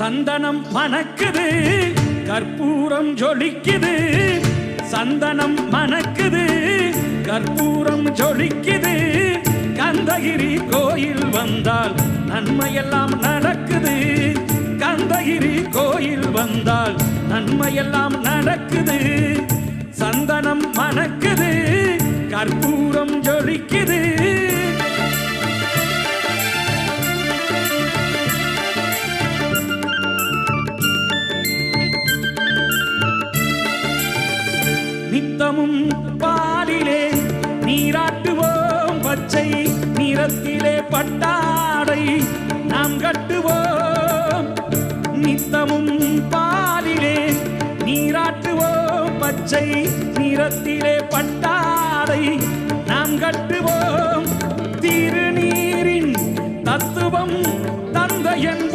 சந்தனம் மணக்குது கற்பூரம் ஜொலிக்குது சந்தனம் மணக்குது கற்பூரம் ஜொலிக்குது கந்தகிரி கோயில் வந்தால் நன்மையெல்லாம் நடக்குது கந்தகிரி கோயில் வந்தால் நன்மையெல்லாம் நடக்குது சந்தனம் மணக்குது கற்பூரம் ஜொலிக்குது நித்தமும் பாலிலே நீராட்டுவோம் பச்சை நிறத்திலே பட்டாடை நாம் கட்டுவோம் நித்தமும் பாலிலே நீராட்டுவோம் பச்சை நிறத்திலே பட்டாடை நாம் கட்டுவோம் திருநீரின் தத்துவம் தந்தை என்போம்